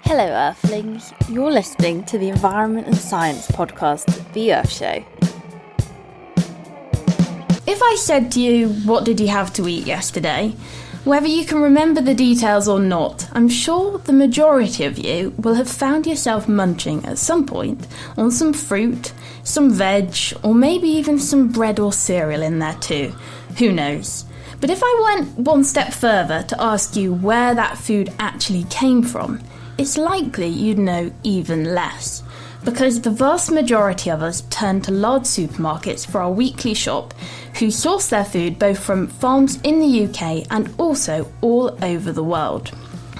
Hello Earthlings, you're listening to the Environment and Science podcast, The Earth Show. If I said to you, what did you have to eat yesterday? Whether you can remember the details or not, I'm sure the majority of you will have found yourself munching at some point on some fruit, some veg, or maybe even some bread or cereal in there too. Who knows? But if I went one step further to ask you where that food actually came from, it's likely you'd know even less. Because the vast majority of us turn to large supermarkets for our weekly shop, who source their food both from farms in the UK and also all over the world.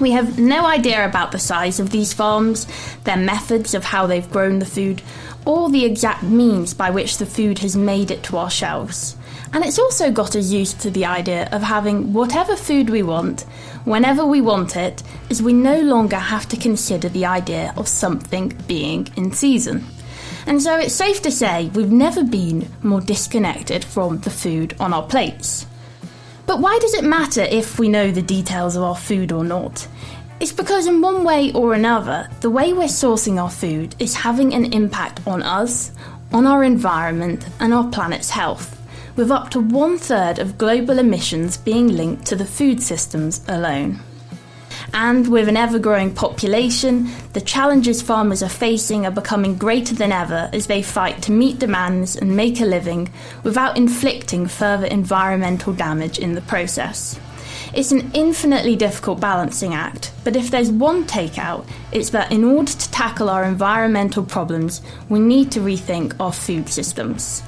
We have no idea about the size of these farms, their methods of how they've grown the food, or the exact means by which the food has made it to our shelves. And it's also got us used to the idea of having whatever food we want, whenever we want it, as we no longer have to consider the idea of something being in season. And so it's safe to say we've never been more disconnected from the food on our plates. But why does it matter if we know the details of our food or not? It's because in one way or another, the way we're sourcing our food is having an impact on us, on our environment and our planet's health, with up to 1/3 of global emissions being linked to the food systems alone. And with an ever-growing population, the challenges farmers are facing are becoming greater than ever as they fight to meet demands and make a living without inflicting further environmental damage in the process. It's an infinitely difficult balancing act, but if there's one takeout, it's that in order to tackle our environmental problems, we need to rethink our food systems.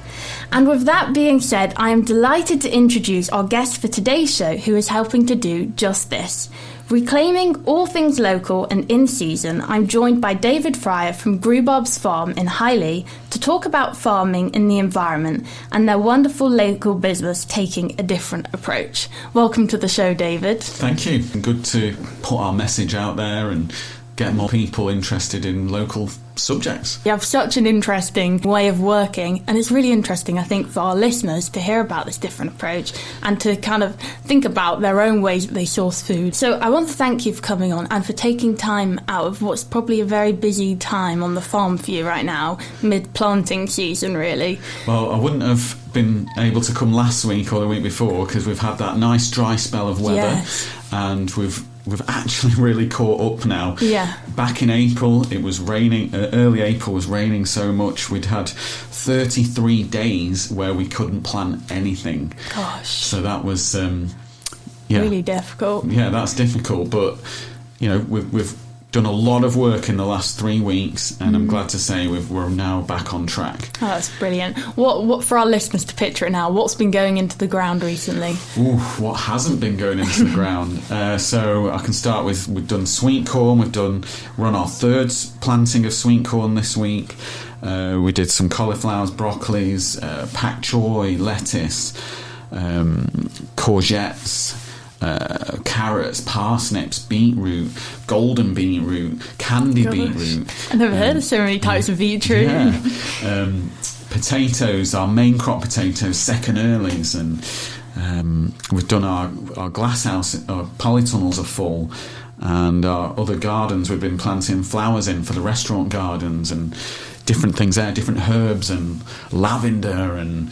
And with that being said, I am delighted to introduce our guest for today's show who is helping to do just this. Reclaiming all things local and in season, I'm joined by David Fryer from Groobarbs farm in Highley to talk about farming and the environment and their wonderful local business taking a different approach. Welcome to the show, David. Thank you. Good to put our message out there and get more people interested in local subjects. You have such an interesting way of working, and it's really interesting, I think, for our listeners to hear about this different approach and to kind of think about their own ways that they source food. So I want to thank you for coming on and for taking time out of what's probably a very busy time on the farm for you right now, mid-planting season, really. Well, I wouldn't have been able to come last week or the week before because we've had that nice dry spell of weather. Yes. And we've actually really caught up now. Yeah. Back in April, it was raining. Early April was raining so much. We'd had 33 days where we couldn't plant anything. Gosh. So that was really difficult. Yeah, that's difficult. But you know, we've done a lot of work in the last 3 weeks, and I'm glad to say we're now back on track. Oh, that's brilliant. What for our listeners to picture it now, what's been going into the ground recently? Ooh, what hasn't been going into the ground? So I can start with, we've done sweet corn, we're on our third planting of sweet corn this week. We did some cauliflowers, broccolis, pak choy, lettuce, courgettes, carrots, parsnips, beetroot, golden beetroot, candy beetroot. I've never heard of so many types of beetroot. Yeah. Potatoes, our main crop potatoes, second earlies, and we've done our glass house, our polytunnels are full, and our other gardens we've been planting flowers in for the restaurant gardens and different things there, different herbs and lavender and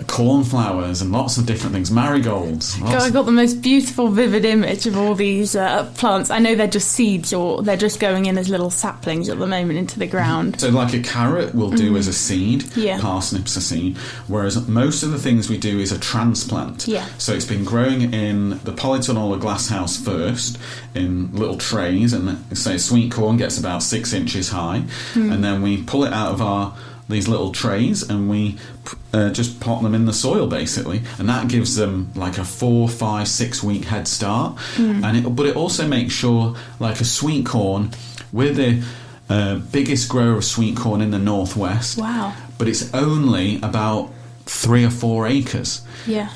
cornflowers and lots of different things, marigolds. God, I got the most beautiful, vivid image of all these plants. I know they're just seeds or they're just going in as little saplings at the moment into the ground. So like a carrot will do as a seed, Yeah. parsnips a seed, whereas most of the things we do is a transplant. Yeah. So it's been growing in the polytunnel or glass house first in little trays, and say sweet corn gets about 6 inches high, and then we pull it out of these little trays and we just pop them in the soil basically, and that gives them like a 4, 5, 6 week head start. But it also makes sure, like a sweet corn, we're the biggest grower of sweet corn in the northwest. Wow. But it's only about 3 or 4 acres. Yeah.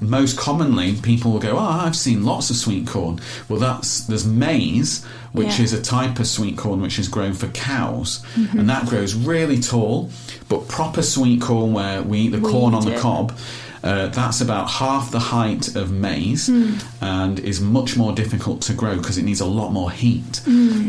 Most commonly, people will go, I've seen lots of sweet corn. Well, there's maize, which is a type of sweet corn which is grown for cows, and that grows really tall. But proper sweet corn, where we eat the corn on the cob, That's about half the height of maize and is much more difficult to grow because it needs a lot more heat.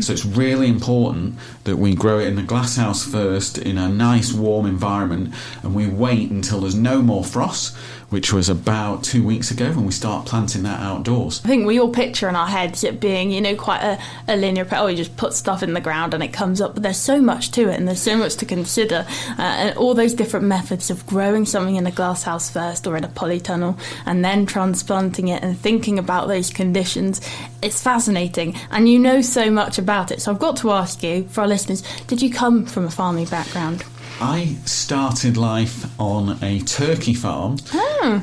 So it's really important that we grow it in the glasshouse first in a nice warm environment, and we wait until there's no more frost, which was about 2 weeks ago, when we start planting that outdoors. I think we all picture in our heads it being, quite a linear, you just put stuff in the ground and it comes up, but there's so much to it and there's so much to consider, and all those different methods of growing something in a glasshouse first or in a polytunnel and then transplanting it and thinking about those conditions. It's fascinating, and you know so much about it. So I've got to ask you, for our listeners, did you come from a farming background? I started life on a turkey farm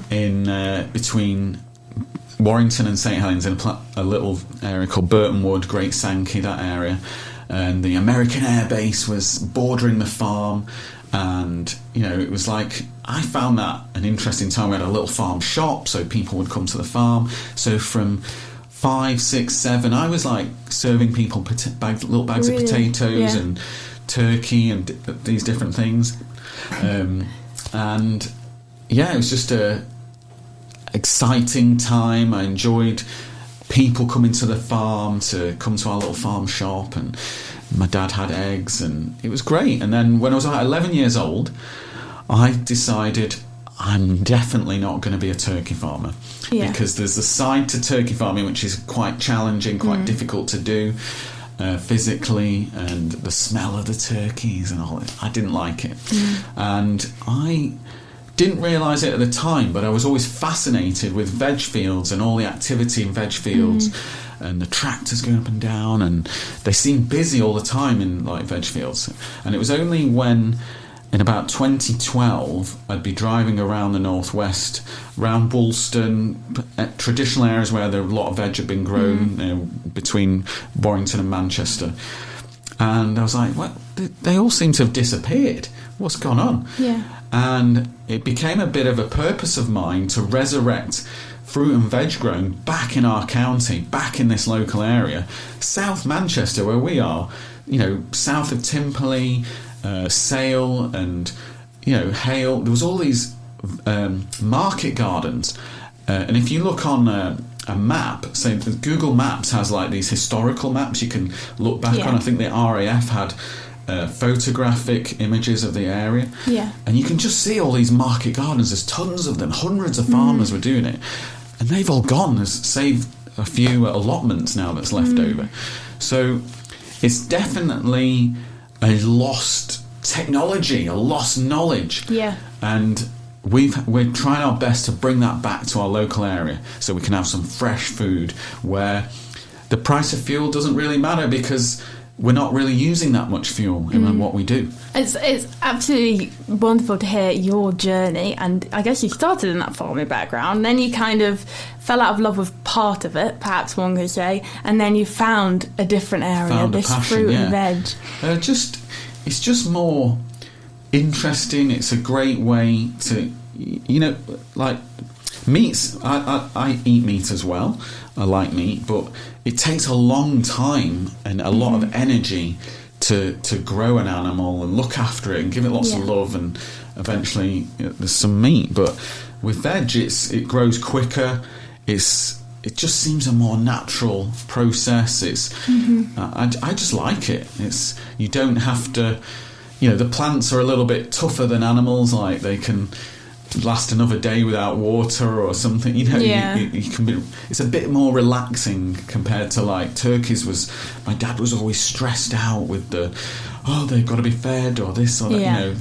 in between Warrington and St Helens, in a little area called Burton Wood, Great Sankey, that area. And the American Air Base was bordering the farm, and it was like, I found that an interesting time. We had a little farm shop, so people would come to the farm. So from 5, 6, 7, I was like serving people little bags of potatoes and turkey and these different things, and it was just a exciting time. I enjoyed people coming to the farm to come to our little farm shop, and my dad had eggs, and it was great. And then when I was about 11 years old, I decided I'm definitely not going to be a turkey farmer, because there's a side to turkey farming which is quite challenging, quite difficult to do physically, and the smell of the turkeys and all. I didn't like it, and I didn't realise it at the time, but I was always fascinated with veg fields and all the activity in veg fields, and the tractors going up and down, and they seemed busy all the time in veg fields. And it was only when, in about 2012, I'd be driving around the northwest, around Woolston, traditional areas where there a lot of veg had been grown, between Warrington and Manchester. And I was like, well, they all seem to have disappeared. What's gone on? Yeah. And it became a bit of a purpose of mine to resurrect fruit and veg growing back in our county, back in this local area. South Manchester, where we are, south of Timperley, Sale and Hale, there was all these market gardens, and if you look on a map, say Google Maps has these historical maps you can look back on. I think the RAF had photographic images of the area, and you can just see all these market gardens. There's tons of them, hundreds of farmers were doing it, and they've all gone. There's saved a few allotments now that's left over. So it's definitely a lost technology, a lost knowledge. And we're trying our best to bring that back to our local area, so we can have some fresh food where the price of fuel doesn't really matter, because we're not really using that much fuel in what we do. It's absolutely wonderful to hear your journey, and I guess you started in that farming background, then you kind of fell out of love with part of it, perhaps one could say, and then you found a different area, this fruit and veg. It's just more interesting. It's a great way to, meats. I eat meat as well. I like meat, but it takes a long time and a lot of energy to grow an animal and look after it and give it lots of love, and eventually there's some meat. But with veg, it grows quicker. It just seems a more natural process. I just like it. You don't have to. The plants are a little bit tougher than animals. They can last another day without water or something. You can be. It's a bit more relaxing compared to turkeys. My dad was always stressed out with they've got to be fed or this or that.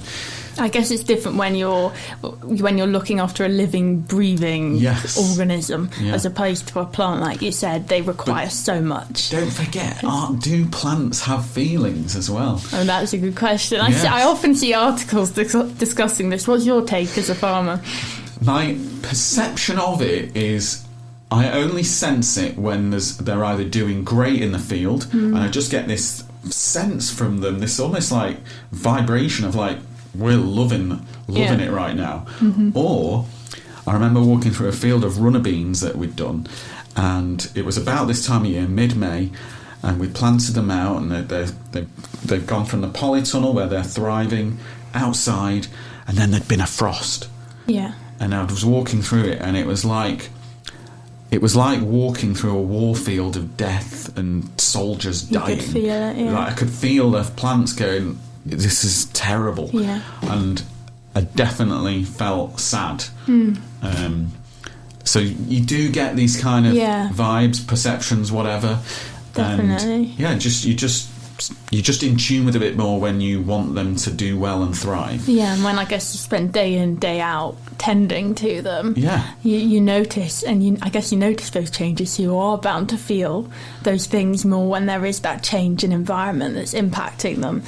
I guess it's different when you're looking after a living, breathing organism, as opposed to a plant, like you said. They require so much. Don't forget, do plants have feelings as well? Oh, that's a good question. I often see articles discussing this. What's your take as a farmer? My perception of it is, I only sense it when they're either doing great in the field, and I just get this sense from them, this almost vibration of we're loving it right now. Or I remember walking through a field of runner beans that we'd done, and it was about this time of year, mid-May, and we planted them out, and they've gone from the polytunnel where they're thriving outside, and then there'd been a frost. and I was walking through it, and it was like walking through a war field of death and soldiers dying. You could feel it, yeah. Like I could feel the plants going, this is terrible. Yeah. And I definitely felt sad. So you do get these kind of vibes, perceptions, whatever. Definitely. And you're just in tune with it a bit more when you want them to do well and thrive. Yeah, and when I guess you spend day in, day out tending to them, you notice, and I guess you notice those changes, so you are bound to feel those things more when there is that change in environment that's impacting them.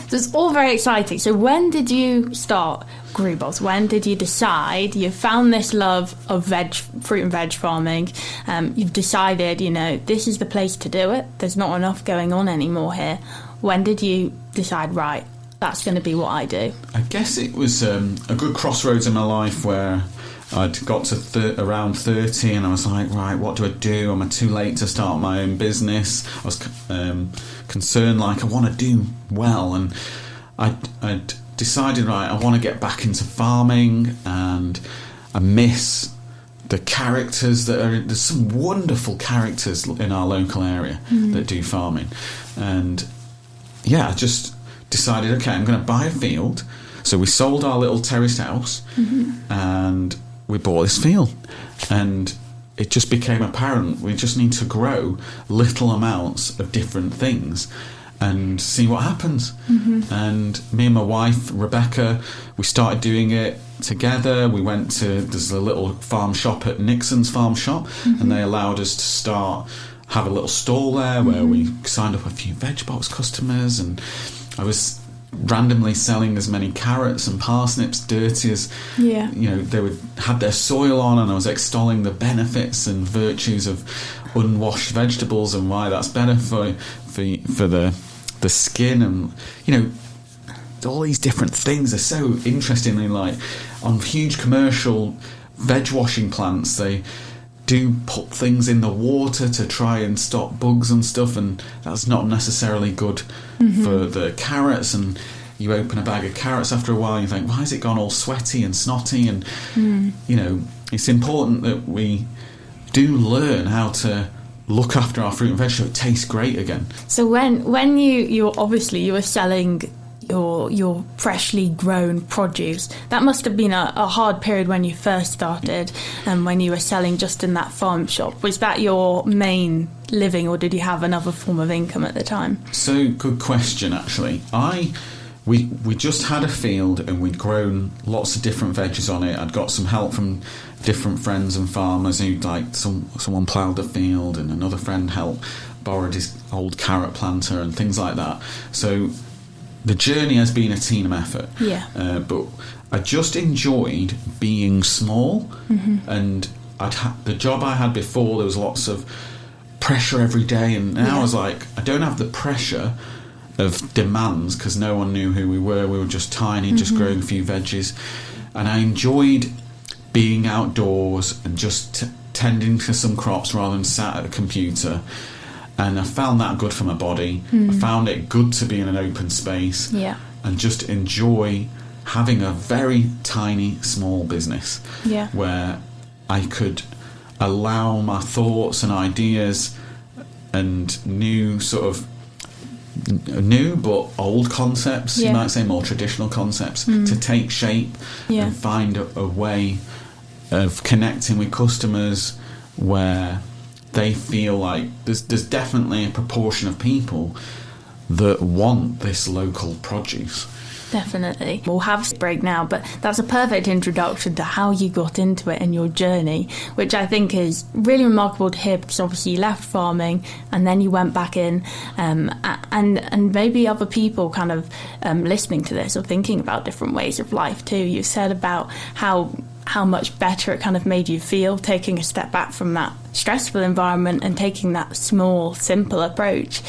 So it's all very exciting. So when did you start Groobarbs? When did you decide you found this love of fruit and veg farming? You've decided, this is the place to do it. There's not enough going on anymore here. When did you decide, right, that's going to be what I do? I guess it was a good crossroads in my life where I'd got to around 30 and I was like, right, what do I do? Am I too late to start my own business? I was concerned, like, I want to do well, and I'd decided, right, I want to get back into farming, and I miss the characters there's some wonderful characters in our local area that do farming. And I just decided, okay, I'm going to buy a field. So we sold our little terraced house and we bought this field, and it just became apparent we just need to grow little amounts of different things and see what happens. And me and my wife Rebecca, we started doing it together. We went to, there's a little farm shop at Nixon's Farm Shop, and they allowed us to have a little stall there where we signed up a few veg box customers, and I was randomly selling as many carrots and parsnips, dirty as they had their soil on, and I was extolling the benefits and virtues of unwashed vegetables and why that's better for the skin, and all these different things are so interestingly, like on huge commercial veg washing plants, they do put things in the water to try and stop bugs and stuff, and that's not necessarily good for the carrots. And you open a bag of carrots after a while and you think, why has it gone all sweaty and snotty? And it's important that we do learn how to look after our fruit and veg so it tastes great again. So when you were selling your freshly grown produce, that must have been a hard period when you first started, and when you were selling just in that farm shop. Was that your main living, or did you have another form of income at the time? So, good question, actually. We just had a field and we'd grown lots of different veggies on it. I'd got some help from different friends and farmers who, like, someone ploughed the field, and another friend borrowed his old carrot planter and things like that. So the journey has been a team effort. But I just enjoyed being small, and the job I had before, there was lots of pressure every day, and now I was like, I don't have the pressure of demands because no one knew who we were. We were just tiny, just growing a few veggies, and I enjoyed being outdoors and just tending to some crops rather than sat at a computer. And I found that good for my body. I found it good to be in an open space and just enjoy having a very tiny, small business where I could allow my thoughts and ideas and new but old concepts, you might say more traditional concepts, to take shape and find a way of connecting with customers where they feel like there's definitely a proportion of people that want this local produce. Definitely. We'll have a break now, but that's a perfect introduction to how you got into it and your journey, which I think is really remarkable to hear, because obviously you left farming and then you went back in, and maybe other people kind of listening to this or thinking about different ways of life too. You said about how much better it kind of made you feel taking a step back from that stressful environment and taking that small, simple approach,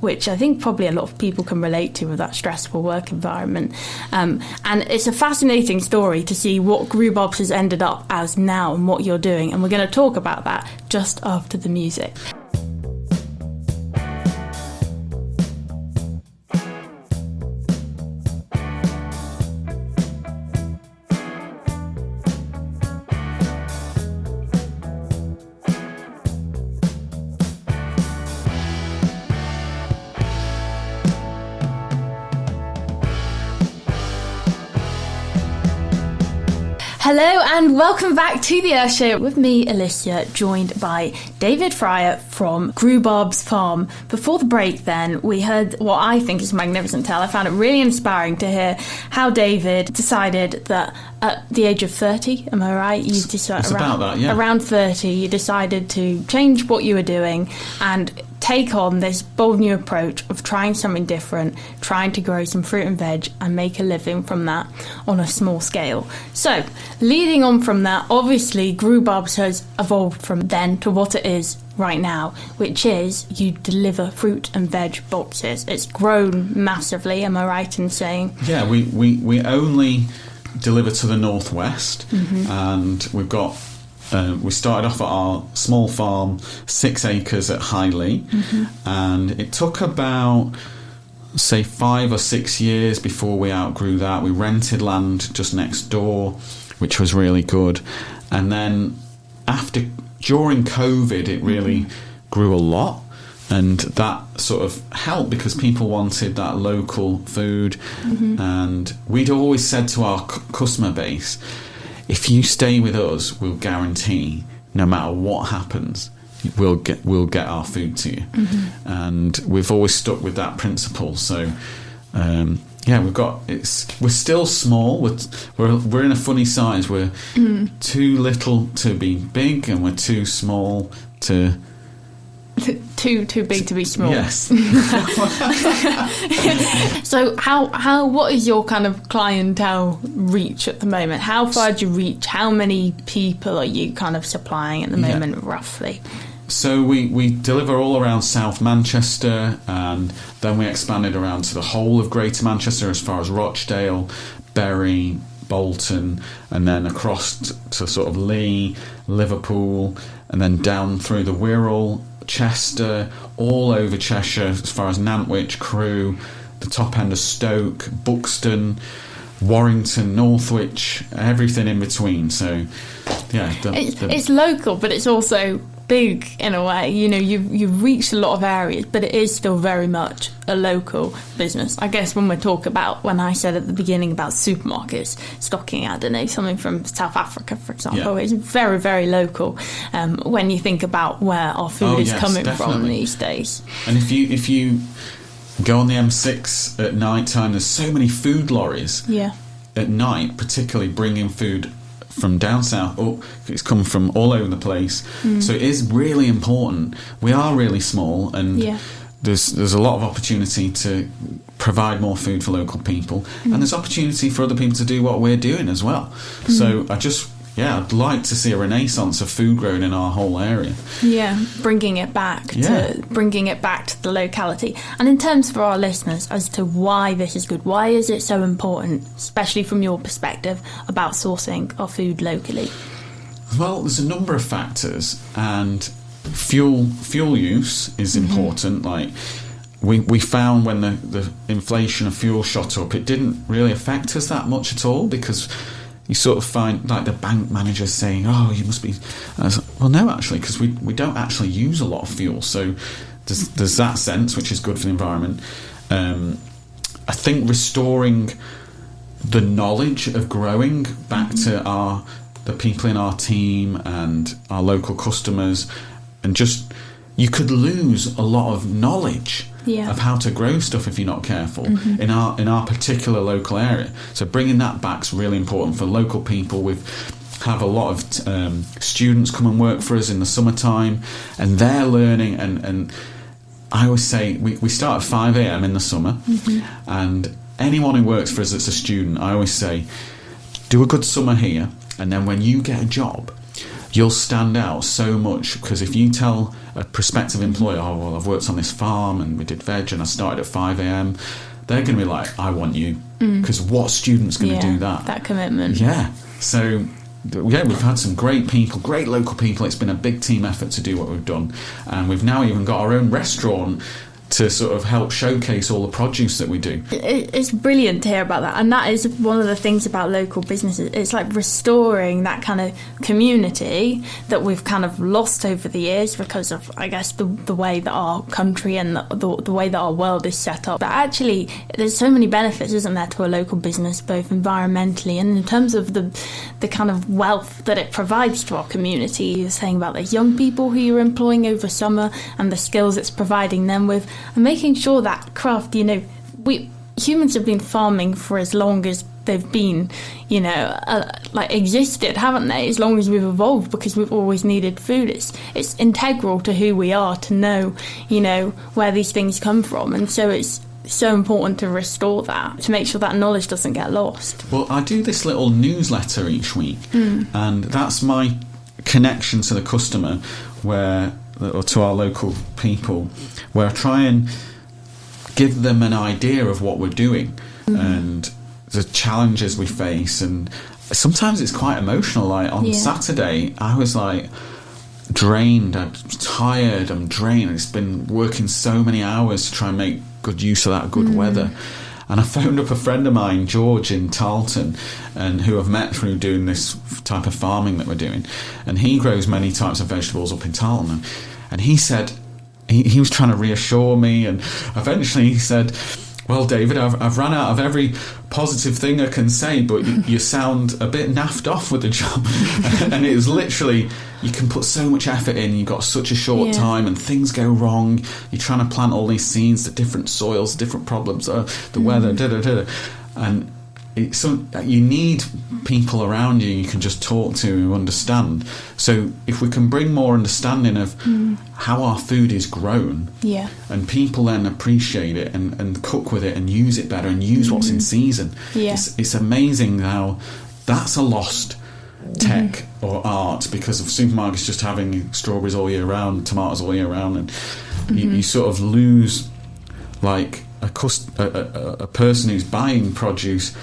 which I think probably a lot of people can relate to with that stressful work environment. And it's a fascinating story to see what Groobarbs has ended up as now and what you're doing. And we're going to talk about that just after the music. Hello and welcome back to the Earth Show with me, Elysia, joined by David Fryer from Groobarbs Farm. Before the break then, we heard what I think is a magnificent tale. I found it really inspiring to hear how David decided that at the age of 30, am I right? You decided around 30, you decided to change what you were doing and take on this bold new approach of trying something different, trying to grow some fruit and veg and make a living from that on a small scale. So, leading on from that, obviously Groobarbs has evolved from then to what it is right now, which is you deliver fruit and veg boxes. It's grown massively, am I right in saying? Yeah, we only deliver to the northwest, and we've got we started off at our small farm, 6 acres at Highley, and it took about, say, 5 or 6 years before we outgrew that. We rented land just next door, which was really good, and then during COVID, it really grew a lot. And that sort of helped because people wanted that local food. And we'd always said to our customer base, if you stay with us, we'll guarantee no matter what happens, we'll get our food to you. And we've always stuck with that principle. So we're still small. We're in a funny size. We're too little to be big, and we're too small to. Too big to be small. Yes. So what is your kind of clientele reach at the moment? How far do you reach? How many people are you kind of supplying at the moment, roughly? So we deliver all around South Manchester, and then we expanded around to the whole of Greater Manchester as far as Rochdale, Bury, Bolton, and then across to sort of Lee, Liverpool, and then down through the Wirral, Chester, all over Cheshire as far as Nantwich, Crewe, the top end of Stoke, Buxton, Warrington, Northwich, everything in between. So yeah, it's local, but it's also big in a way. You know, you've reached a lot of areas, but it is still very much a local business. I guess when I said at the beginning about supermarkets stocking, I don't know, something from South Africa, for example, it's very, very local. When you think about where our food is coming from these days. And if you go on the M6 at night time, there's so many food lorries at night, particularly bringing food from down south. It's come from all over the place. So it is really important. We are really small, and there's a lot of opportunity to provide more food for local people, and there's opportunity for other people to do what we're doing as well. So I'd like to see a renaissance of food growing in our whole area. Yeah, bringing it back to the locality. And in terms for our listeners as to why this is good, why is it so important, especially from your perspective, about sourcing our food locally? Well, there's a number of factors, and fuel use is important. Like we found when the inflation of fuel shot up, it didn't really affect us that much at all, because you sort of find like the bank managers saying, "Oh, you must be." And I was like, well, no, actually, because we don't actually use a lot of fuel, so there's that sense, which is good for the environment. I think restoring the knowledge of growing back to the people in our team and our local customers, and just you could lose a lot of knowledge of how to grow stuff if you're not careful in our particular local area. So bringing that back is really important for local people. We have a lot of students come and work for us in the summertime, and they're learning. And I always say we start at 5 a.m. in the summer, and anyone who works for us that's a student, I always say, do a good summer here, and then when you get a job, you'll stand out so much, because if you tell a prospective employer, oh, well, I've worked on this farm and we did veg and I started at 5 a.m, they're going to be like, I want you, because what student's going to do that? That commitment. Yeah. So, we've had some great people, great local people. It's been a big team effort to do what we've done. And we've now even got our own restaurant to sort of help showcase all the produce that we do. It's brilliant to hear about that, and that is one of the things about local businesses. It's like restoring that kind of community that we've kind of lost over the years because of, I guess, the way that our country and the way that our world is set up. But actually, there's so many benefits, isn't there, to a local business, both environmentally and in terms of the kind of wealth that it provides to our community. You were saying about the young people who you're employing over summer and the skills it's providing them with, and making sure that craft, we humans have been farming for as long as they've been, existed, haven't they? As long as we've evolved, because we've always needed food. It's integral to who we are to know, where these things come from, and so it's so important to restore that, to make sure that knowledge doesn't get lost. Well, I do this little newsletter each week, and that's my connection to the customer, or to our local people, where I try and give them an idea of what we're doing and the challenges we face. And sometimes it's quite emotional. Like on Saturday, I was like drained, I'm tired, I'm drained. It's been working so many hours to try and make good use of that good weather. And I phoned up a friend of mine, George, in Tarleton, and who I've met through doing this type of farming that we're doing. And he grows many types of vegetables up in Tarleton. And he said, he was trying to reassure me, and eventually he said, well, David, I've run out of every positive thing I can say, but you sound a bit naffed off with the job. And it was literally, you can put so much effort in, you've got such a short time, and things go wrong. You're trying to plant all these seeds, the different soils, different problems, the weather, and you need people around you can just talk to who understand. So if we can bring more understanding of how our food is grown, and people then appreciate it and cook with it and use it better and use what's in season, it's amazing how that's a lost tech or art because of supermarkets just having strawberries all year round, tomatoes all year round, and you sort of lose like a person who's buying produce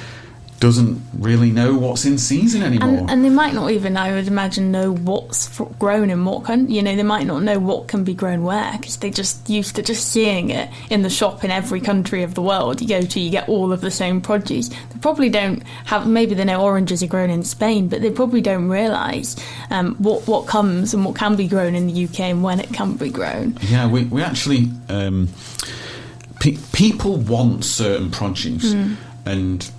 doesn't really know what's in season anymore. And they might not even, I would imagine, know what's grown in what country. They might not know what can be grown where, because they just used to just seeing it in the shop in every country of the world you go to, you get all of the same produce. They probably don't have, maybe they know oranges are grown in Spain, but they probably don't realise what comes and what can be grown in the UK and when it can be grown. Yeah, we actually... people want certain produce, and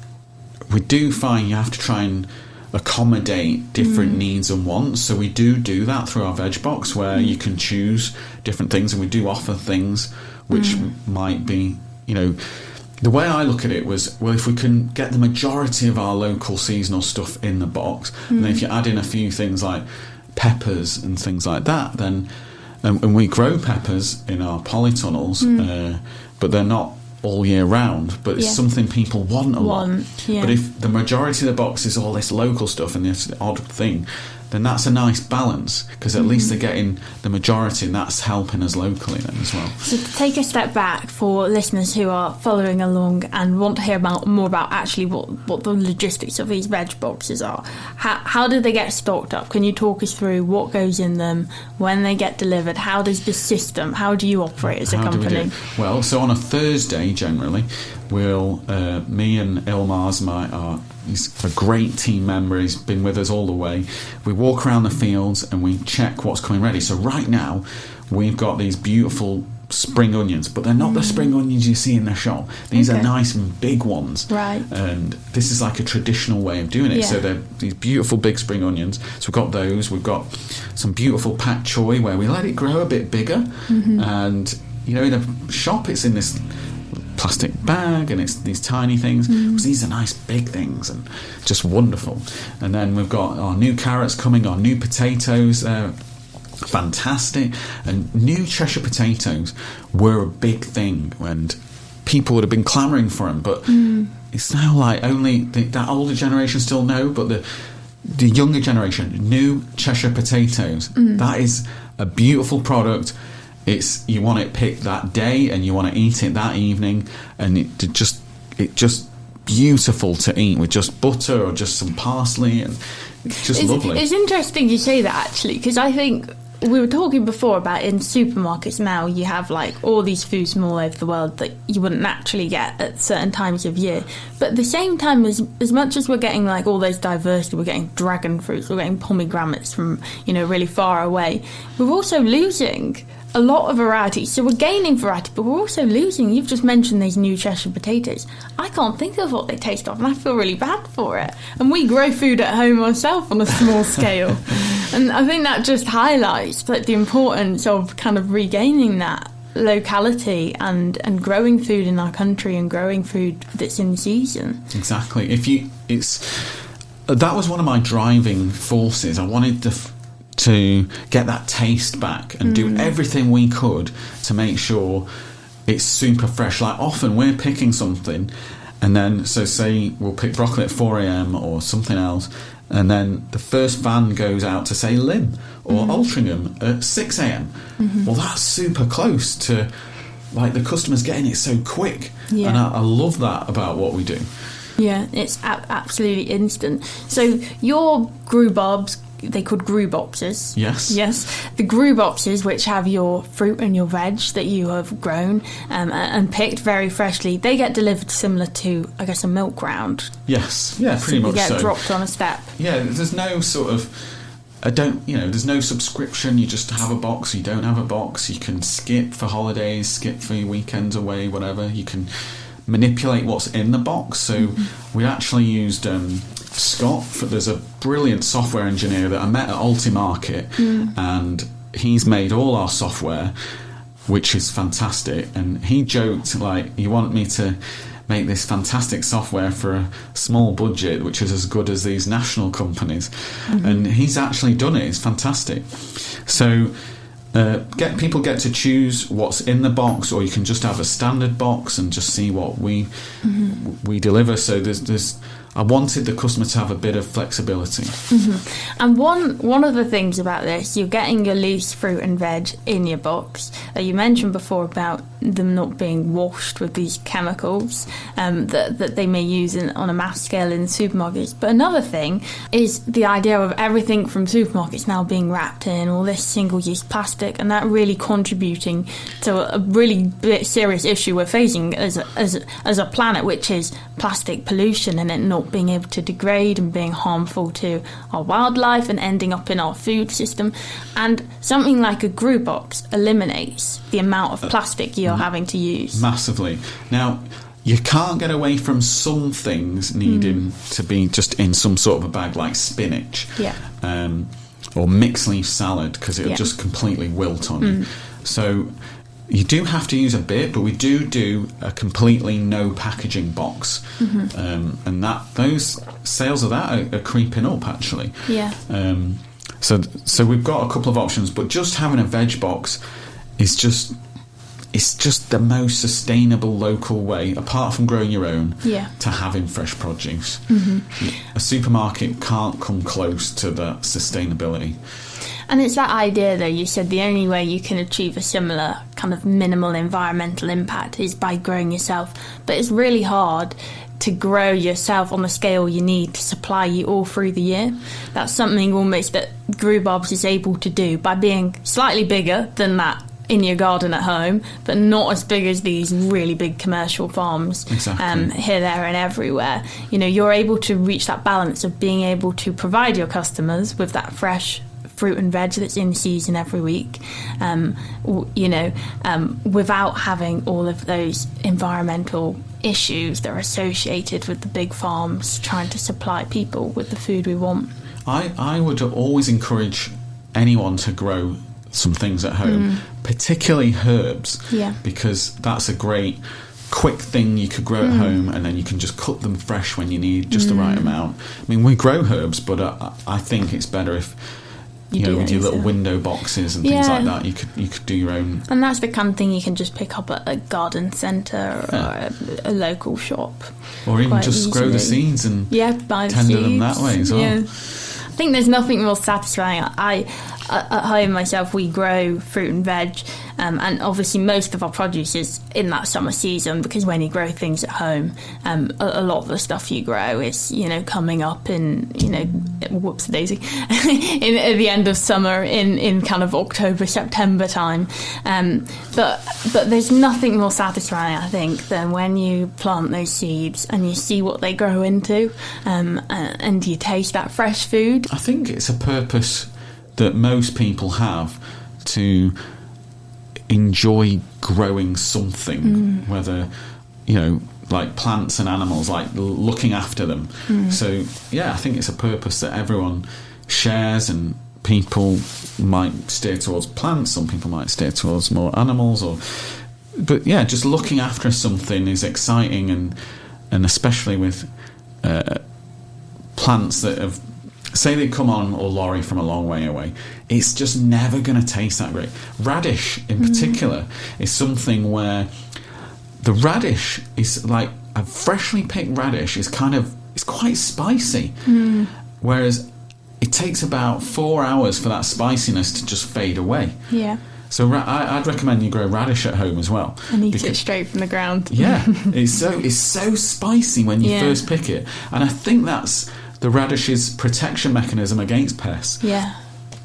we do find you have to try and accommodate different needs and wants. So we do that through our veg box, where you can choose different things, and we do offer things which might be, the way I look at it was, well, if we can get the majority of our local seasonal stuff in the box, and then if you add in a few things like peppers and things like that, then and we grow peppers in our polytunnels, but they're not all year round, but it's something people want a lot. But if the majority of the box is all this local stuff and this odd thing, then that's a nice balance, because at least they're getting the majority, and that's helping us locally then as well. So to take a step back for listeners who are following along and want to hear more about actually what the logistics of these veg boxes are, how do they get stocked up? Can you talk us through what goes in them, when they get delivered? How does the system, how do you operate as a company? Well, so on a Thursday generally, me and Ilmar's he's a great team member, he's been with us all the way. We walk around the fields and we check what's coming ready. So right now we've got these beautiful spring onions, but they're not the spring onions you see in the shop. These are nice and big ones, right? And this is like a traditional way of doing it. So they're these beautiful big spring onions. So we've got those. We've got some beautiful pak choy where we let it grow a bit bigger, and in a shop it's in this plastic bag and it's these tiny things. These are nice big things and just wonderful. And then we've got our new carrots coming, our new potatoes, fantastic. And new Cheshire potatoes were a big thing, and people would have been clamouring for them, but it's now like only that older generation still know, but the younger generation, new Cheshire potatoes, that is a beautiful product. You want it picked that day and you want to eat it that evening, and it just beautiful to eat with just butter or just some parsley, and it's just lovely. It's interesting you say that, actually, because I think we were talking before about in supermarkets now you have like all these foods from all over the world that you wouldn't naturally get at certain times of year. But at the same time, as much as we're getting like all those diversity, we're getting dragon fruits, we're getting pomegranates from, you know, really far away, we're also losing a lot of variety. So we're gaining variety, but we're also losing. You've just mentioned these new Cheshire potatoes. I can't think of what they taste of, and I feel really bad for it. And we grow food at home ourselves on a small scale. And I think that just highlights like the importance of kind of regaining that locality and growing food in our country and growing food that's in season. Exactly. That was one of my driving forces. I wanted to get that taste back and do everything we could to make sure it's super fresh. Like often we're picking something and then, so say we'll pick broccoli at 4 a.m. or something else, and then the first van goes out to say Lymm or Altrincham at 6 a.m. Well, that's super close to like the customers getting it so quick. And I love that about what we do. Yeah, it's absolutely instant. So your Groobarbs, they called Groobboxes. Yes. The Groobboxes, which have your fruit and your veg that you have grown and picked very freshly, they get delivered similar to, I guess, a milk round. Yes, yeah, pretty much so. They get dropped on a step. Yeah, there's no sort of... there's no subscription. You just have a box, you don't have a box. You can skip for holidays, skip for your weekends away, whatever. You can manipulate what's in the box. So we actually used... Scott, there's a brilliant software engineer that I met at Alti-Market, and he's made all our software, which is fantastic. And he joked, like, you want me to make this fantastic software for a small budget, which is as good as these national companies. And he's actually done it. It's fantastic. So people get to choose what's in the box, or you can just have a standard box and just see what we deliver. So there's I wanted the customer to have a bit of flexibility. And one of the things about this, you're getting your loose fruit and veg in your box. You mentioned before about them not being washed with these chemicals that they may use on a mass scale in supermarkets. But another thing is the idea of everything from supermarkets now being wrapped in all this single-use plastic, and that really contributing to a really serious issue we're facing as a planet, which is plastic pollution and it not being able to degrade and being harmful to our wildlife and ending up in our food system. And something like a Groo box eliminates the amount of plastic you're having to use. Massively. Now, you can't get away from some things needing to be just in some sort of a bag, like spinach or mixed leaf salad, because it'll just completely wilt on you. So you do have to use a bit, but we do a completely no packaging box, and those sales of that are creeping up actually. So we've got a couple of options, but just having a veg box is just the most sustainable local way, apart from growing your own, to having fresh produce. A supermarket can't come close to that sustainability. And it's that idea, though, you said the only way you can achieve a similar kind of minimal environmental impact is by growing yourself. But it's really hard to grow yourself on the scale you need to supply you all through the year. That's something almost that Groobarbs is able to do by being slightly bigger than that in your garden at home, but not as big as these really big commercial farms. Here, there and everywhere. You know, you're able to reach that balance of being able to provide your customers with that fresh fruit and veg that's in season every week, without having all of those environmental issues that are associated with the big farms trying to supply people with the food we want. I would always encourage anyone to grow some things at home, particularly herbs, because that's a great quick thing you could grow at home, and then you can just cut them fresh when you need just the right amount. I mean, we grow herbs, but I think it's better if with your little window boxes and things like that, you could do your own. And that's the kind of thing you can just pick up at a garden centre or a local shop, or even just grow the seeds and buy tender them that way as well. I think there's nothing more satisfying. at home myself, we grow fruit and veg, and obviously most of our produce is in that summer season, because when you grow things at home, a lot of the stuff you grow is, coming up in, whoops daisy, at the end of summer, in kind of October, September time. But there's nothing more satisfying, I think, than when you plant those seeds and you see what they grow into, and you taste that fresh food. I think it's a purpose that most people have to enjoy growing something, whether, like plants and animals, like looking after them. So, yeah, I think it's a purpose that everyone shares, and people might steer towards plants, some people might steer towards more animals, but yeah, just looking after something is exciting, and especially with plants that have, say they come on a lorry from a long way away, it's just never going to taste that great. Radish in particular is something where the radish is like a freshly picked radish is it's quite spicy, whereas it takes about 4 hours for that spiciness to just fade away. Yeah. So I'd recommend you grow radish at home as well. And eat it straight from the ground. Yeah, it's so spicy when you first pick it, and I think that's the radish's protection mechanism against pests. Yeah.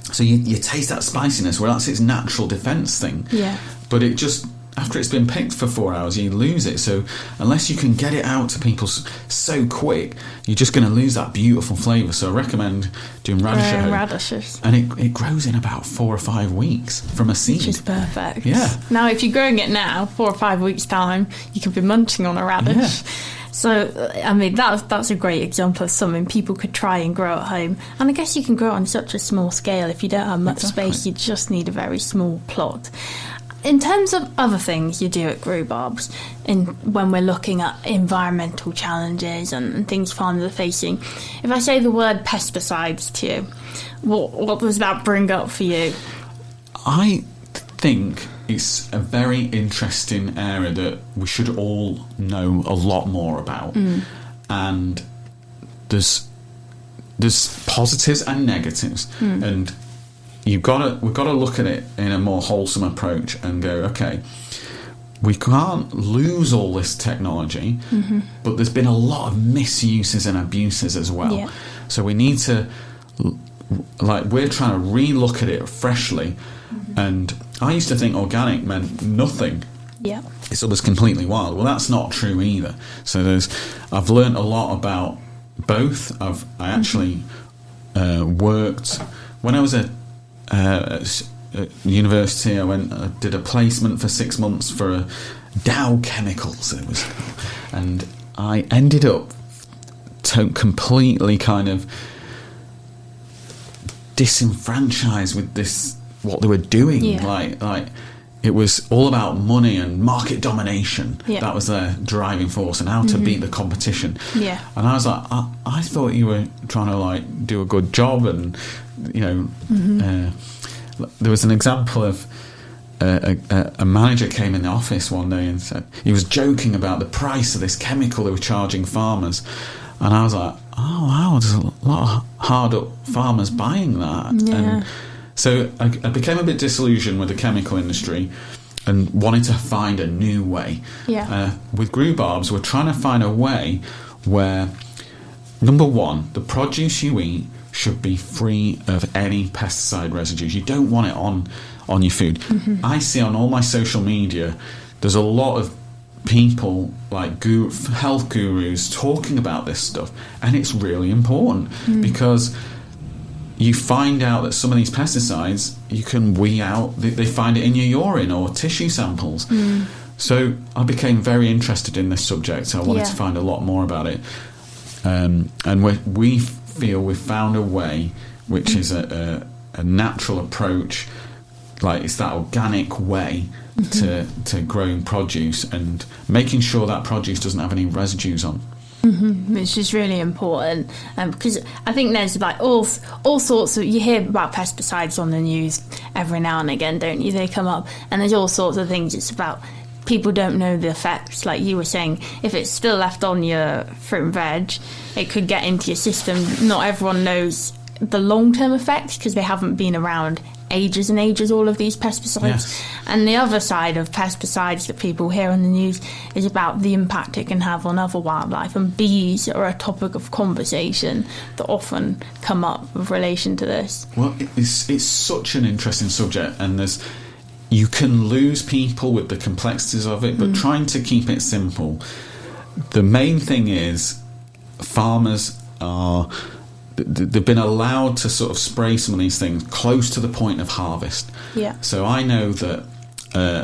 So you taste that spiciness, where that's its natural defence thing. Yeah. But it just, after it's been picked for 4 hours, you lose it. So unless you can get it out to people so quick, you're just going to lose that beautiful flavour. So I recommend doing radish at home. Radishes. And it grows in about 4 or 5 weeks from a seed. Which is perfect. Yeah. Now, if you're growing it now, 4 or 5 weeks' time, you could be munching on a radish. Yeah. So, I mean, that's a great example of something people could try and grow at home. And I guess you can grow it on such a small scale. If you don't have much space, you just need a very small plot. In terms of other things you do at Groobarbs, when we're looking at environmental challenges and things farmers are facing, if I say the word pesticides to you, what does that bring up for you? I think it's a very interesting area that we should all know a lot more about, and there's positives and negatives, and we've got to look at it in a more wholesome approach and go, okay, we can't lose all this technology, but there's been a lot of misuses and abuses as well. Yeah. So we need to, we're trying to re-look at it freshly. And I used to think organic meant nothing. Yeah. It was completely wild. Well, that's not true either. So I've learned a lot about both. I actually worked when I was at university. I did a placement for 6 months for Dow Chemicals. And I ended up completely kind of disenfranchised with this. What they were doing, like it was all about money and market domination. Yeah. That was their driving force, and how to beat the competition. Yeah. And I was like, I thought you were trying to do a good job, and there was an example of a manager came in the office one day and said he was joking about the price of this chemical they were charging farmers, and I was like, oh wow, there's a lot of hard up farmers buying that. Yeah. And so I became a bit disillusioned with the chemical industry and wanted to find a new way. Yeah. With Groobarbs, we're trying to find a way where, number one, the produce you eat should be free of any pesticide residues. You don't want it on your food. I see on all my social media, there's a lot of people like health gurus talking about this stuff, and it's really important because you find out that some of these pesticides you can wee out. They find it in your urine or tissue samples. So I became very interested in this subject. So I wanted to find a lot more about it. And we feel we've found a way which is a natural approach. It's that organic way to growing produce and making sure that produce doesn't have any residues on. Which is really important, because I think there's all sorts of, you hear about pesticides on the news every now and again, don't you? They come up, and there's all sorts of things. It's about people don't know the effects. Like you were saying, if it's still left on your fruit and veg, it could get into your system. Not everyone knows the long-term effects because they haven't been around ages and ages, all of these pesticides. Yes. And the other side of pesticides that people hear on the news is about the impact it can have on other wildlife, and bees are a topic of conversation that often come up with relation to this. Well, it's such an interesting subject, and you can lose people with the complexities of it, but trying to keep it simple. The main thing is farmers they've been allowed to sort of spray some of these things close to the point of harvest. Yeah. So I know that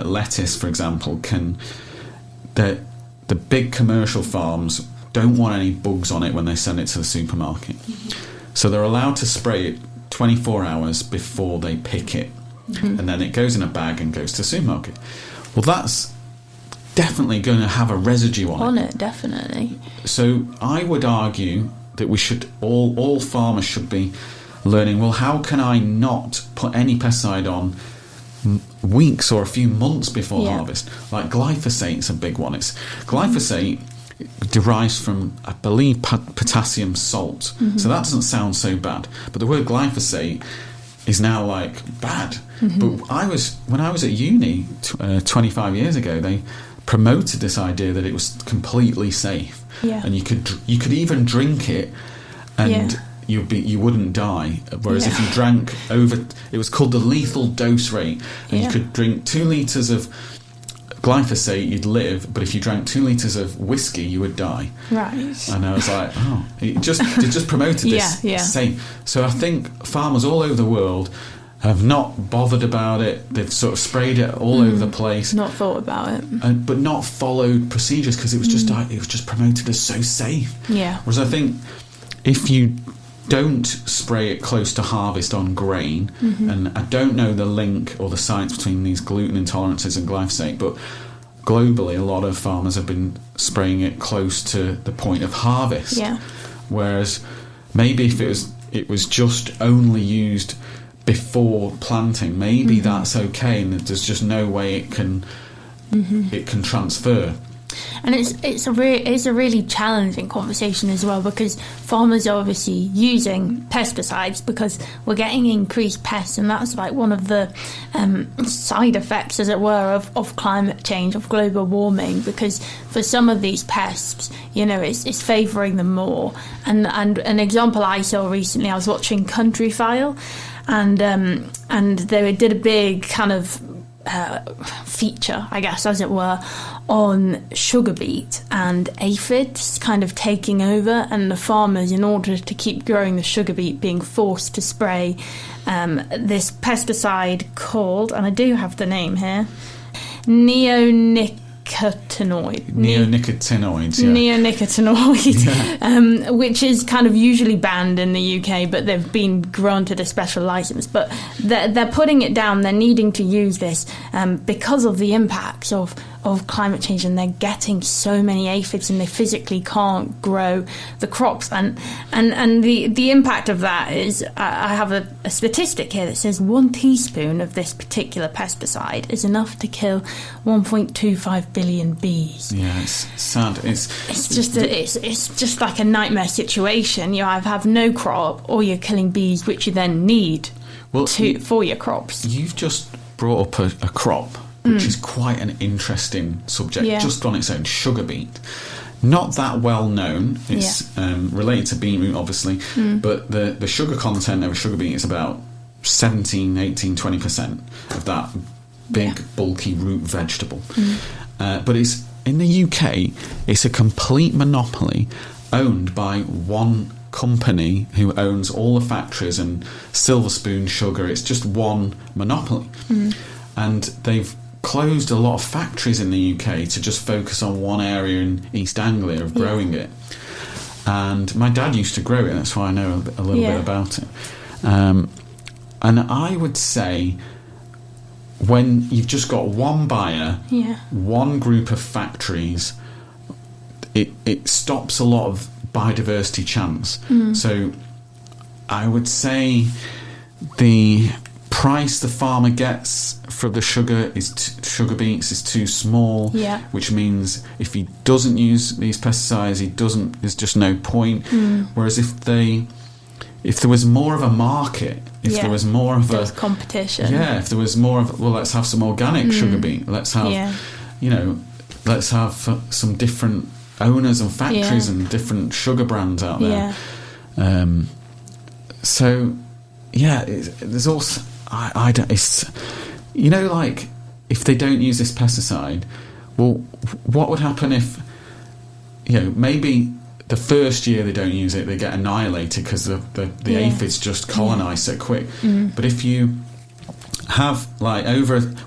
lettuce, for example, the big commercial farms don't want any bugs on it when they send it to the supermarket. So they're allowed to spray it 24 hours before they pick it. And then it goes in a bag and goes to the supermarket. Well, that's definitely going to have a residue on it. Definitely. So I would argue that we should all farmers should be learning, well, how can I not put any pesticide on weeks or a few months before harvest? Like glyphosate's a big one. Glyphosate derives from, I believe, potassium salt. So that doesn't sound so bad, but the word glyphosate is now like bad. But when I was at uni 25 years ago, they promoted this idea that it was completely safe. Yeah. And you could even drink it, and you wouldn't die. Whereas if you drank it was called the lethal dose rate, and you could drink 2 litres of glyphosate, you'd live, but if you drank 2 litres of whiskey, you would die. Right. And I was like, it just promoted this safe. So I think farmers all over the world have not bothered about it. They've sort of sprayed it all over the place. Not thought about it. But not followed procedures because it was just promoted as so safe. Yeah. Whereas I think if you don't spray it close to harvest on grain, and I don't know the link or the science between these gluten intolerances and glyphosate, but globally a lot of farmers have been spraying it close to the point of harvest. Yeah. Whereas maybe if it was just only used before planting, maybe that's okay, and there's just no way it can transfer. And it's a really challenging conversation as well, because farmers are obviously using pesticides because we're getting increased pests, and that's like one of the side effects, as it were, of climate change, of global warming, because for some of these pests, it's favouring them more. And an example I saw recently, I was watching Country File, and they did a big kind of feature, I guess, as it were, on sugar beet and aphids kind of taking over, and the farmers, in order to keep growing the sugar beet, being forced to spray this pesticide called, and I do have the name here, neonicotinoids, which is kind of usually banned in the UK, but they've been granted a special license. But they're putting it down. They're needing to use this because of the impacts of climate change, and they're getting so many aphids, and they physically can't grow the crops. And the impact of that is, I have a statistic here that says 1 teaspoon of this particular pesticide is enough to kill 1.25 billion bees. Yeah, it's sad. It's just like a nightmare situation. You either have no crop, or you're killing bees, which you then need for your crops. You've just brought up a crop, which is quite an interesting subject, just on its own. Sugar beet, not that well known. It's related to beetroot, obviously, but the sugar content of a sugar beet is about 17, 18, 20% of that big, bulky root vegetable. But it's in the UK, it's a complete monopoly owned by one company who owns all the factories and Silver Spoon Sugar. It's just one monopoly. And they've closed a lot of factories in the UK to just focus on one area in East Anglia of growing it. And my dad used to grow it, that's why I know a little bit about it. And I would say, when you've just got one buyer, one group of factories, it stops a lot of biodiversity chance. So I would say the price the farmer gets for the sugar beets is too small, which means if he doesn't use these pesticides, there's just no point. Whereas if they if there was more of a market, if there was more of there was competition. Yeah, if there was more of, well, let's have some organic sugar beet. Let's have, let's have some different owners and factories and different sugar brands out there. Yeah. So, yeah, there's also, I don't, it's, like, if they don't use this pesticide, well, what would happen if, maybe the first year they don't use it, they get annihilated because the aphids just colonise so quick. But if you have, like,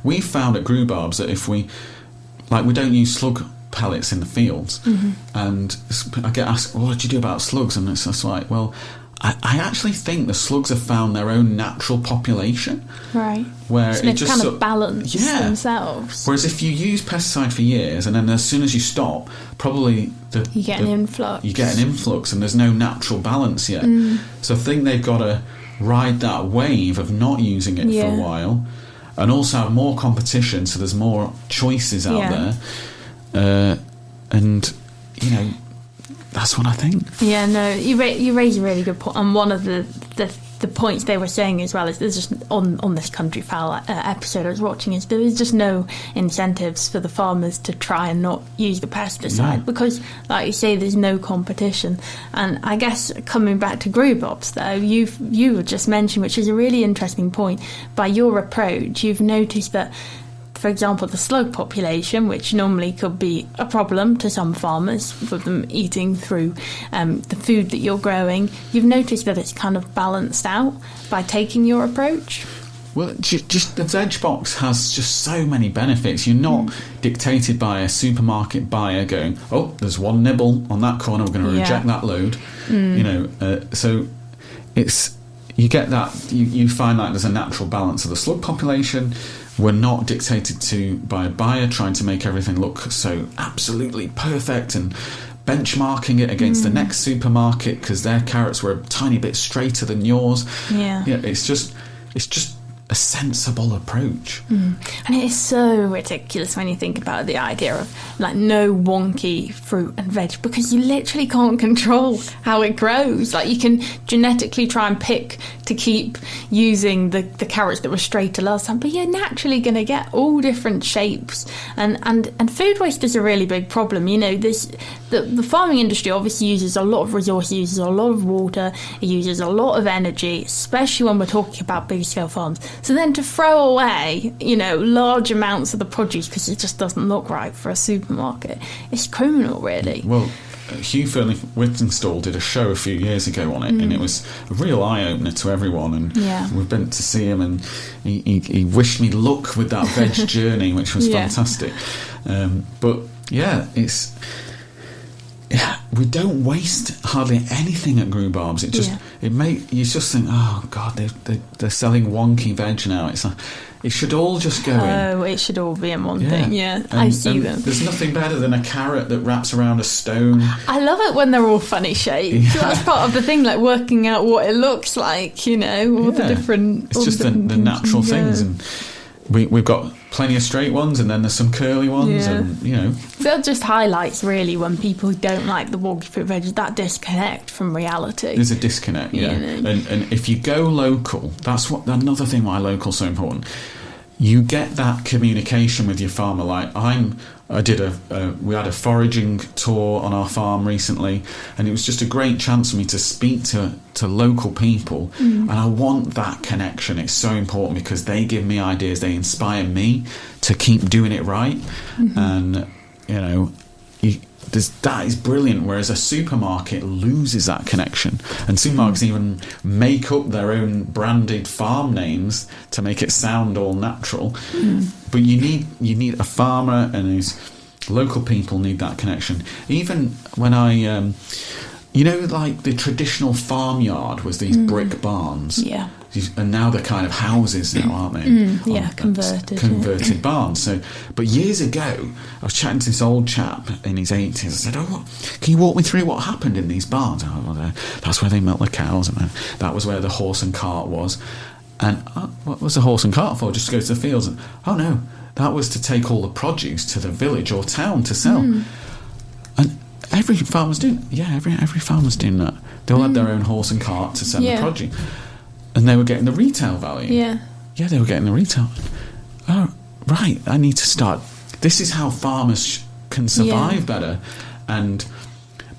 we've found at Groobarbs that if we don't use slug pellets in the fields, and I get asked, well, what do you do about slugs? And it's just like, well, I actually think the slugs have found their own natural population. Right. Where so it just kind of balance themselves. Whereas if you use pesticide for years and then as soon as you stop, probably you get an influx. You get an influx and there's no natural balance yet. So I think they've got to ride that wave of not using it for a while, and also have more competition, so there's more choices out there. And that's what I think. Yeah, no, you raise a really good point. And one of the points they were saying as well is there's just on this country fowl episode I was watching is there is just no incentives for the farmers to try and not use the pesticide because, like you say, there's no competition. And I guess coming back to Groobarbs though, you were just mentioned, which is a really interesting point. By your approach, you've noticed that, for example, the slug population, which normally could be a problem to some farmers with them eating through the food that you're growing, you've noticed that it's kind of balanced out by taking your approach? Well, just the veg box has just so many benefits. You're not dictated by a supermarket buyer going, oh, there's one nibble on that corner, we're going to reject that load. So it's, you get that, you find like there's a natural balance of the slug population. We're not dictated to by a buyer trying to make everything look so absolutely perfect and benchmarking it against the next supermarket because their carrots were a tiny bit straighter than yours. Yeah, it's just a sensible approach. And it is so ridiculous when you think about the idea of like no wonky fruit and veg, because you literally can't control how it grows. Like you can genetically try and pick to keep using the carrots that were straighter last time, but you're naturally going to get all different shapes. And food waste is a really big problem. The farming industry obviously uses a lot of resources, uses a lot of water, it uses a lot of energy, especially when we're talking about big scale farms. So then to throw away, large amounts of the produce because it just doesn't look right for a supermarket, it's criminal, really. Well, Hugh Whittingstall did a show a few years ago on it, and it was a real eye-opener to everyone. And we've been to see him, and he wished me luck with that veg journey, which was fantastic. But it's... Yeah, we don't waste hardly anything at Groobarbs. You just think, oh God, they're selling wonky veg now. It's like, it should all just go in. Oh, it should all be in one thing. Yeah, I see them. There's nothing better than a carrot that wraps around a stone. I love it when they're all funny shapes. That's part of the thing, like working out what it looks like. All the different. It's just the natural things, and we've got plenty of straight ones, and then there's some curly ones, and that just highlights really when people don't like the wonky fruit veg, that disconnect from reality. There's a disconnect, and if you go local, that's another thing why local's so important. You get that communication with your farmer. Like we had a foraging tour on our farm recently, and it was just a great chance for me to speak to local people, and I want that connection. It's so important because they give me ideas, they inspire me to keep doing it right, and that is brilliant, whereas a supermarket loses that connection, and supermarkets even make up their own branded farm names to make it sound all natural. But you need a farmer, and these local people need that connection. Even when I like the traditional farmyard was these brick barns, and now they're kind of houses now, aren't they? Converted barns. So, but years ago, I was chatting to this old chap in his 80s. I said, "Oh, can you walk me through what happened in these barns?" That's where they milk the cows, and that was where the horse and cart was. And what was the horse and cart for? Just to go to the fields? And, oh no, that was to take all the produce to the village or town to sell. And every farmer's doing that. They all had their own horse and cart to send the produce, and they were getting the retail value. Yeah, they were getting the retail. Oh, right, I need to start. This is how farmers can survive better and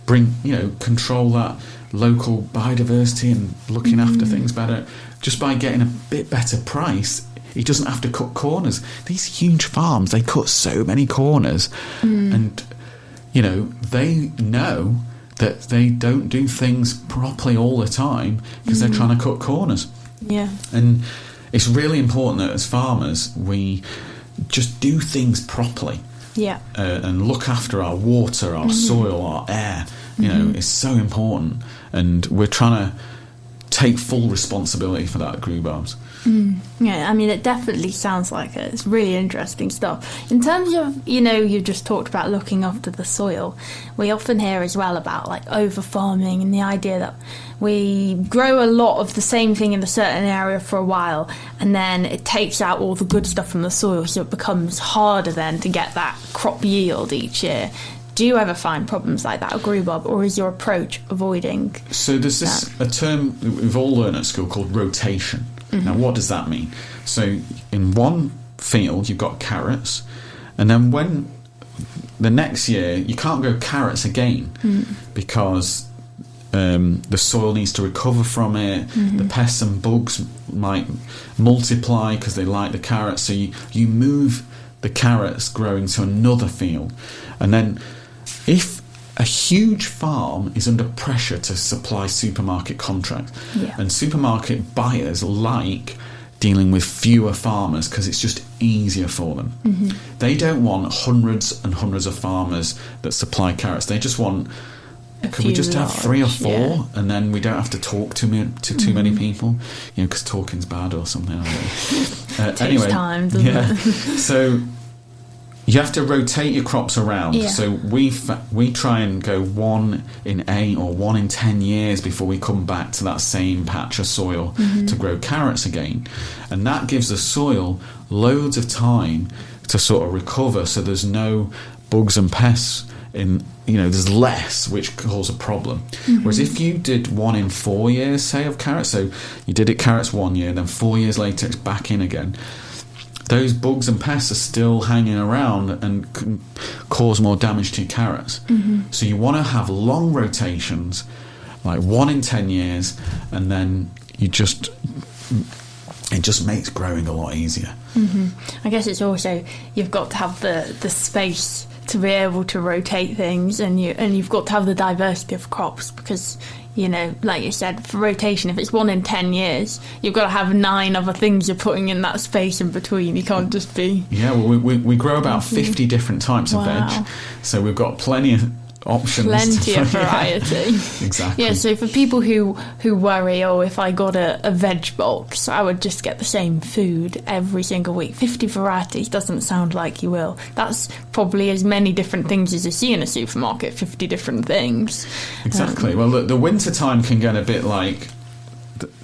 bring, control that local biodiversity and looking after things better just by getting a bit better price. He doesn't have to cut corners. These huge farms, they cut so many corners, and they know that they don't do things properly all the time because they're trying to cut corners. Yeah. And it's really important that as farmers we just do things properly. Yeah. And look after our water, our soil, our air. It's so important, and we're trying to take full responsibility for that at Groobarbs. Yeah, I mean, it definitely sounds like it. It's really interesting stuff. In terms of, you just talked about looking after the soil. We often hear as well about like over farming and the idea that we grow a lot of the same thing in a certain area for a while, and then it takes out all the good stuff from the soil, so it becomes harder then to get that crop yield each year. Do you ever find problems like that at Groobarbs, or is your approach avoiding? So there's a term that we've all learned at school called rotation. Now, what does that mean? So in one field, you've got carrots, and then when the next year, you can't grow carrots again because the soil needs to recover from it. The pests and bugs might multiply because they like the carrots. So you move the carrots growing to another field. And then if a huge farm is under pressure to supply supermarket contracts, and supermarket buyers like dealing with fewer farmers because it's just easier for them. They don't want hundreds and hundreds of farmers that supply carrots. They just want, could we just have 3 or 4 and then we don't have to talk to too many people, because talking's bad or something. It takes time, doesn't it? So you have to rotate your crops around. So we try and go 1 in 8 or 1 in 10 years before we come back to that same patch of soil to grow carrots again. And that gives the soil loads of time to sort of recover, so there's no bugs and pests there's less, which cause a problem. Whereas if you did 1 in 4 years, say, of carrots, so you did it carrots 1 year, then 4 years later it's back in again, those bugs and pests are still hanging around and can cause more damage to your carrots. So you want to have long rotations, like 1 in 10 years, and then it just makes growing a lot easier. I guess it's also, you've got to have the space to be able to rotate things, and you've got to have the diversity of crops, because like you said, for rotation, if it's 1 in 10 years, you've got to have 9 other things you're putting in that space in between. You can't just be... Yeah, well, we grow about 50 different types of veg, so we've got plenty of options. Plenty of variety. Exactly. Yeah, so for people who worry, if I got a veg box, I would just get the same food every single week. 50 varieties doesn't sound like you will. That's probably as many different things as you see in a supermarket, 50 different things. Exactly. Well, the winter time can get a bit like...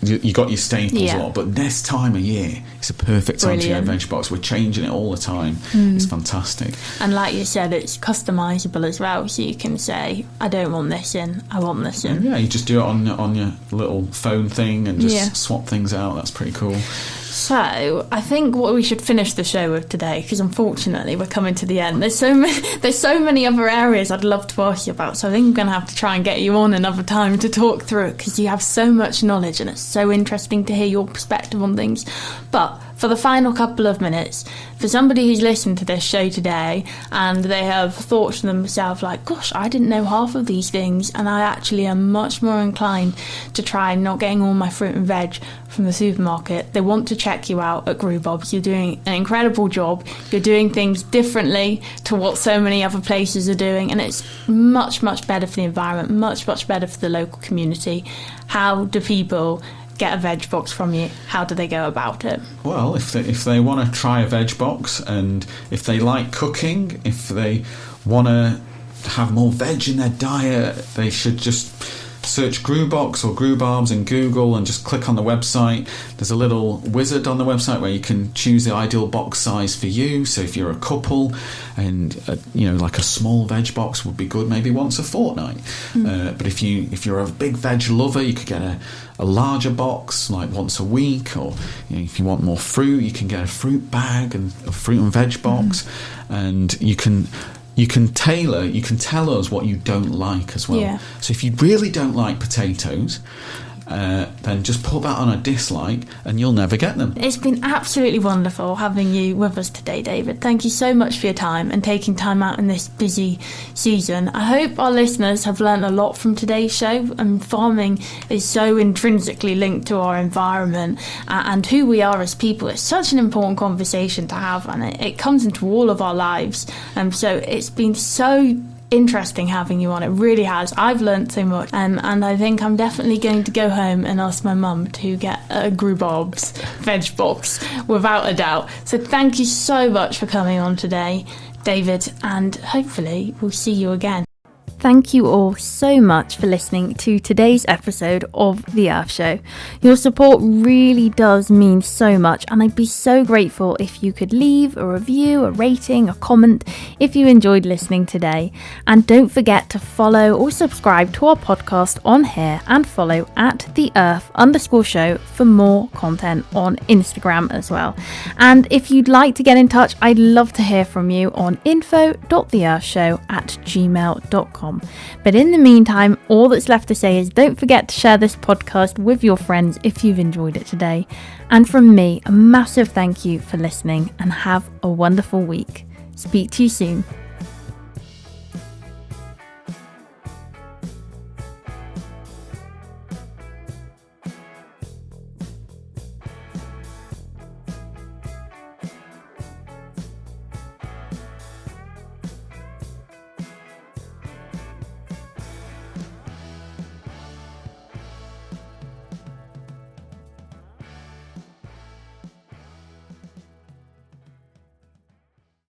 You got your staples a lot, but this time of year it's a perfect time to get a veg box. We're changing it all the time. It's fantastic. And like you said, it's customizable as well, so you can say, I don't want this in, I want this in. Yeah, you just do it on your little phone thing and just swap things out. That's pretty cool. So I think what we should finish the show with today, because unfortunately we're coming to the end. There's so many other areas I'd love to ask you about, so I think I'm going to have to try and get you on another time to talk through it, because you have so much knowledge and it's so interesting to hear your perspective on things. But for the final couple of minutes, for somebody who's listened to this show today and they have thought to themselves like, gosh, I didn't know half of these things, and I actually am much more inclined to try not getting all my fruit and veg from the supermarket, they want to check you out at Groobarbs. You're doing an incredible job. You're doing things differently to what so many other places are doing, and it's much, much better for the environment, much, much better for the local community. How do people get a veg box from you? How do they go about it? Well, if they want to try a veg box, and if they like cooking, if they want to have more veg in their diet, they should just search Groobbox or Groobarbs in Google and just click on the website. There's a little wizard on the website where you can choose the ideal box size for you. So if you're a couple, and like a small veg box would be good, maybe once a fortnight. But if you're a big veg lover, you could get a larger box, like once a week. Or if you want more fruit, you can get a fruit bag and a fruit and veg box. And you can tell us what you don't like as well. Yeah. So if you really don't like potatoes, then just put that on a dislike and you'll never get them. It's been absolutely wonderful having you with us today, David. Thank you so much for your time and taking time out in this busy season. I hope our listeners have learned a lot from today's show. And farming is so intrinsically linked to our environment and who we are as people. It's such an important conversation to have, and it comes into all of our lives. So it's been so interesting having you on. It really has. I've learnt so much, and I think I'm definitely going to go home and ask my mum to get a Groobarbs veg box, without a doubt. So thank you so much for coming on today, David, and hopefully we'll see you again. Thank you all so much for listening to today's episode of The Earth Show. Your support really does mean so much, and I'd be so grateful if you could leave a review, a rating, a comment if you enjoyed listening today. And don't forget to follow or subscribe to our podcast on here, and follow at @the_earth_show for more content on Instagram as well. And if you'd like to get in touch, I'd love to hear from you on info.theearthshow@gmail.com. But in the meantime, all that's left to say is don't forget to share this podcast with your friends if you've enjoyed it today. And from me, a massive thank you for listening, and have a wonderful week. Speak to you soon.